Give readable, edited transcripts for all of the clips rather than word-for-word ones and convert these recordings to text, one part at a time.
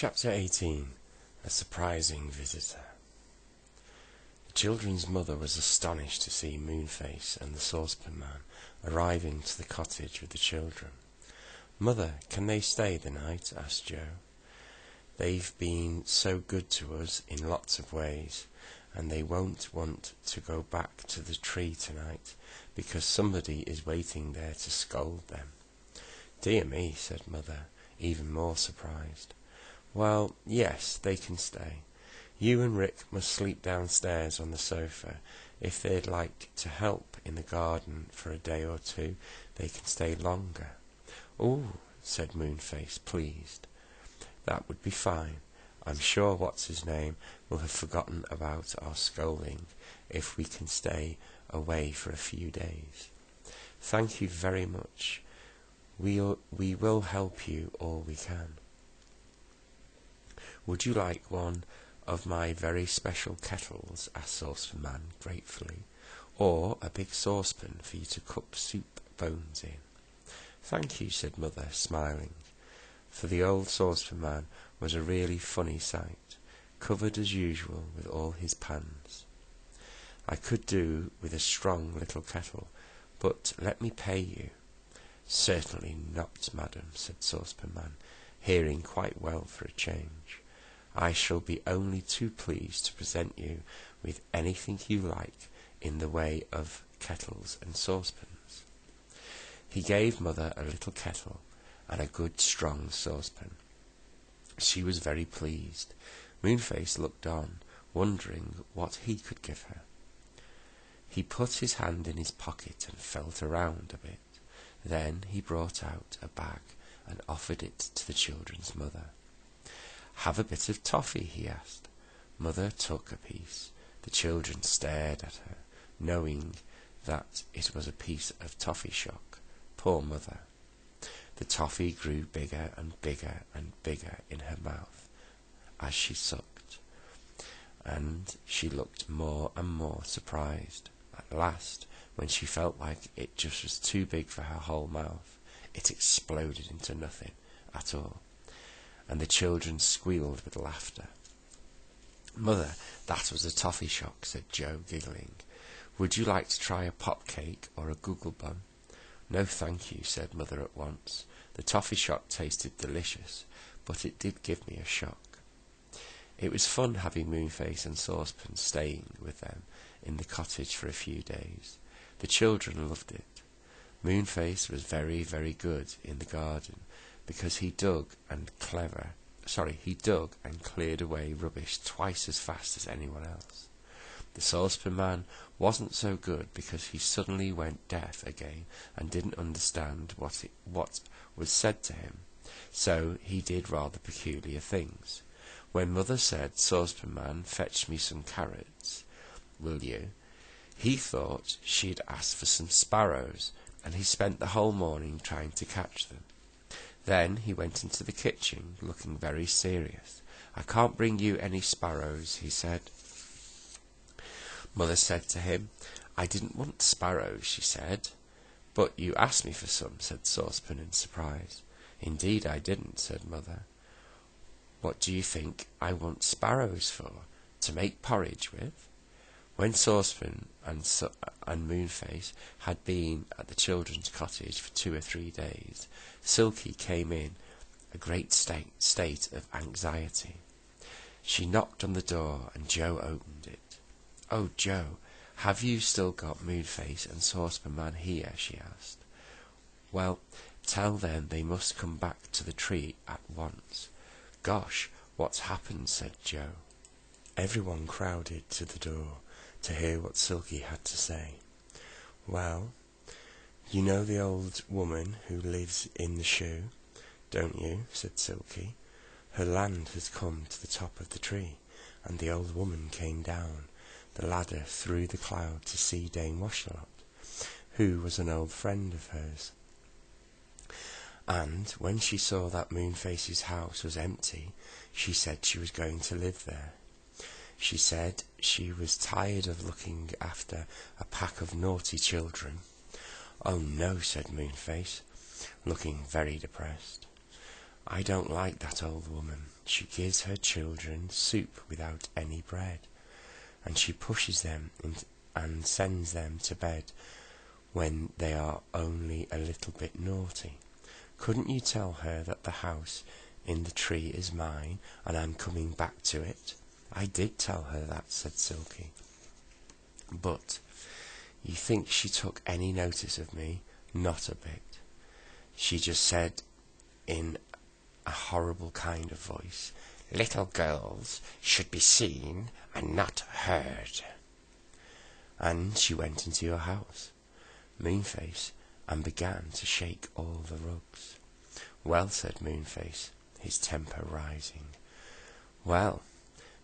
Chapter 18. A Surprising Visitor. The children's mother was astonished to see Moonface and the saucepan man arriving to the cottage with the children. "Mother, can they stay the night?" asked Joe. "They've been so good to us in lots of ways, and they won't want to go back to the tree tonight, because somebody is waiting there to scold them." "Dear me," said Mother, even more surprised. "Well, yes, they can stay. You and Rick must sleep downstairs on the sofa. If they'd like to help in the garden for a day or two, they can stay longer." "Oh," said Moonface, pleased. "That would be fine. I'm sure what's-his-name will have forgotten about our scolding if we can stay away for a few days. Thank you very much. We will help you all we can. Would you like one of my very special kettles?" asked Saucepan Man gratefully, "or a big saucepan for you to cook soup bones in?" "Thank you," said Mother, smiling, for the old Saucepan Man was a really funny sight, covered as usual with all his pans. "I could do with a strong little kettle, but let me pay you." "Certainly not, madam," said Saucepan Man, hearing quite well for a change. "I shall be only too pleased to present you with anything you like in the way of kettles and saucepans." He gave Mother a little kettle and a good strong saucepan. She was very pleased. Moonface looked on, wondering what he could give her. He put his hand in his pocket and felt around a bit. Then he brought out a bag and offered it to the children's mother. "Have a bit of toffee?" he asked. Mother took a piece. The children stared at her, knowing that it was a piece of toffee shock. Poor Mother! The toffee grew bigger and bigger and bigger in her mouth as she sucked, and she looked more and more surprised. At last, when she felt like it just was too big for her whole mouth, it exploded into nothing at all, and the children squealed with laughter. "Mother, that was a toffee shock," said Joe, giggling. "Would you like to try a pop cake or a google bun?" "No, thank you," said Mother at once. The toffee shock tasted delicious, but it did give me a shock. It was fun having Moonface and Saucepan staying with them in the cottage for a few days. The children loved it. Moonface was very, very good in the garden, because he dug and cleared away rubbish twice as fast as anyone else. The Saucepan Man wasn't so good, because he suddenly went deaf again and didn't understand what was said to him, so he did rather peculiar things. When Mother said, "Saucepan Man, fetch me some carrots, will you?" he thought she'd asked for some sparrows, and he spent the whole morning trying to catch them. Then he went into the kitchen, looking very serious. "I can't bring you any sparrows," he said. Mother said to him, "I didn't want sparrows," she said. "But you asked me for some," said Saucepan in surprise. "Indeed I didn't," said Mother. "What do you think I want sparrows for? To make porridge with?" When Saucepan and Moonface had been at the children's cottage for 2 or 3 days, Silky came in a great state of anxiety. She knocked on the door, and Joe opened it. "Oh, Joe, have you still got Moonface and Saucepan Man here?" she asked. "Well, tell them they must come back to the tree at once." "Gosh, what's happened?" said Joe. Everyone crowded to the door to hear what Silky had to say. "Well, you know the old woman who lives in the shoe, don't you?" said Silky. "Her land has come to the top of the tree, and the old woman came down the ladder through the cloud to see Dame Washalot, who was an old friend of hers. And when she saw that Moonface's house was empty, she said she was going to live there. She said she was tired of looking after a pack of naughty children." "Oh no," said Moonface, looking very depressed. "I don't like that old woman. She gives her children soup without any bread, and she pushes them and sends them to bed when they are only a little bit naughty. Couldn't you tell her that the house in the tree is mine, and I'm coming back to it?" "I did tell her that," said Silky. "But you think she took any notice of me?" "Not a bit. She just said in a horrible kind of voice, 'Little girls should be seen and not heard.'" "And she went into your house, Moonface, and began to shake all the rugs." "Well," said Moonface, his temper rising, "well,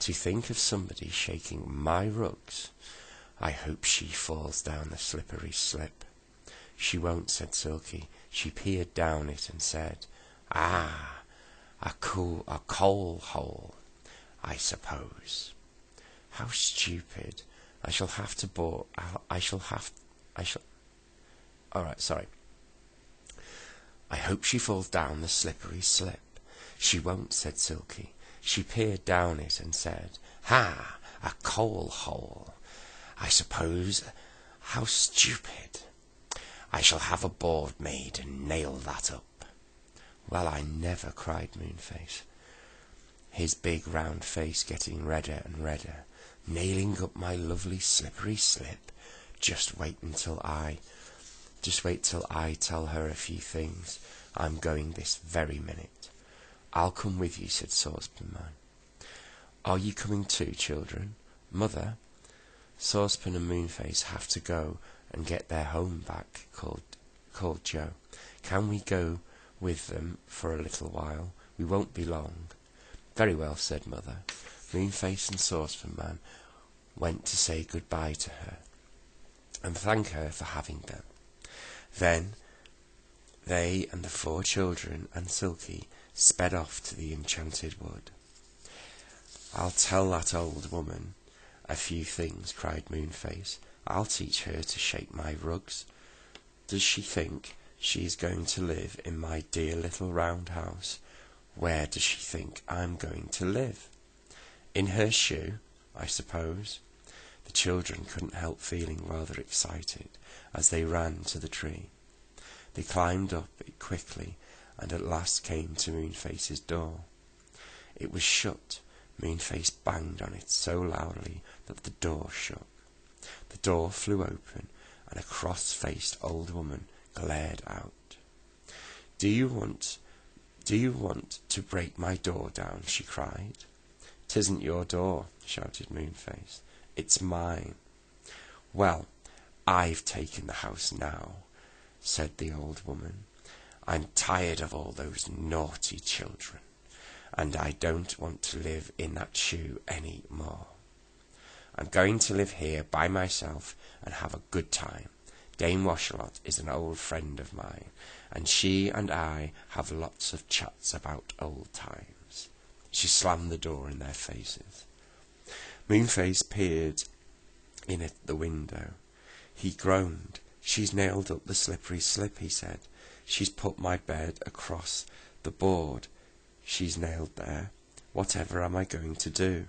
to think of somebody shaking my rugs! I hope she falls down the slippery slip." "She won't," said Silky. She peered down it and said, "Ah, a coal hole, I suppose. How stupid! I shall have to all right, sorry. I hope she falls down the slippery slip." "She won't," said Silky. She peered down it and said, "Ha, a coal hole, I suppose. How stupid! I shall have a board made and nail that up." "Well, I never," cried Moonface, his big round face getting redder and redder. "Nailing up my lovely slippery slip? Just wait till I tell her a few things. I'm going this very minute." "I'll come with you," said Saucepan Man. "Are you coming too, children?" "Mother, Saucepan and Moonface have to go and get their home back," called Joe. "Can we go with them for a little while? We won't be long." "Very well," said Mother. Moonface and Saucepan Man went to say good-bye to her and thank her for having them. Then they and the 4 children and Silky sped off to the enchanted wood. "I'll tell that old woman a few things," cried Moonface. "I'll teach her to shake my rugs. Does she think she is going to live in my dear little round house? Where does she think I'm going to live? In her shoe, I suppose." The children couldn't help feeling rather excited as they ran to the tree. They climbed up it quickly and at last came to Moonface's door. It was shut. Moonface banged on it so loudly that the door shook. The door flew open and a cross-faced old woman glared out. Do you want to break my door down?" she cried. "'Tisn't your door," shouted Moonface. "It's mine." "Well, I've taken the house now," said the old woman. "I'm tired of all those naughty children, and I don't want to live in that shoe any more. I'm going to live here by myself and have a good time. Dame Washalot is an old friend of mine, and she and I have lots of chats about old times." She slammed the door in their faces. Moonface peered in at the window. He groaned. "She's nailed up the slippery slip," he said. "She's put my bed across the board she's nailed there. Whatever am I going to do?"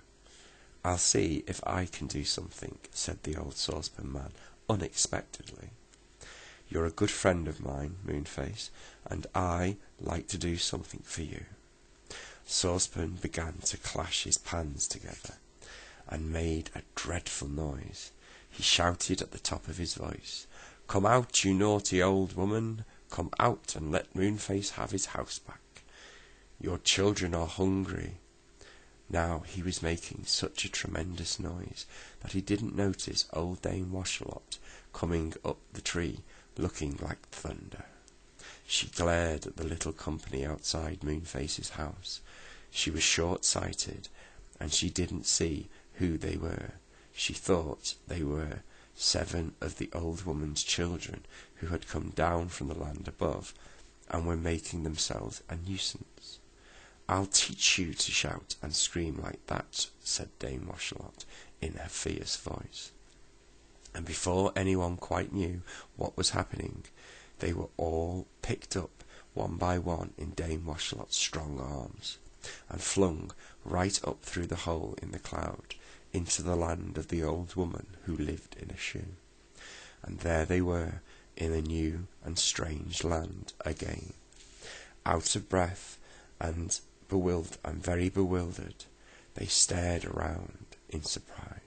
"I'll see if I can do something," said the old Saucepan Man unexpectedly. "You're a good friend of mine, Moonface, and I like to do something for you." Saucepan began to clash his pans together and made a dreadful noise. He shouted at the top of his voice, "Come out, you naughty old woman! Come out and let Moonface have his house back. Your children are hungry." Now he was making such a tremendous noise that he didn't notice old Dame Washalot coming up the tree looking like thunder. She glared at the little company outside Moonface's house. She was short-sighted, and she didn't see who they were. She thought they were 7 of the old woman's children who had come down from the land above and were making themselves a nuisance. "I'll teach you to shout and scream like that," said Dame Washalot in her fierce voice. And before anyone quite knew what was happening, they were all picked up one by one in Dame Washalot's strong arms. and flung right up through the hole in the cloud into the land of the old woman who lived in a shoe. And there they were, in a new and strange land again. Out of breath and very bewildered, they stared around in surprise.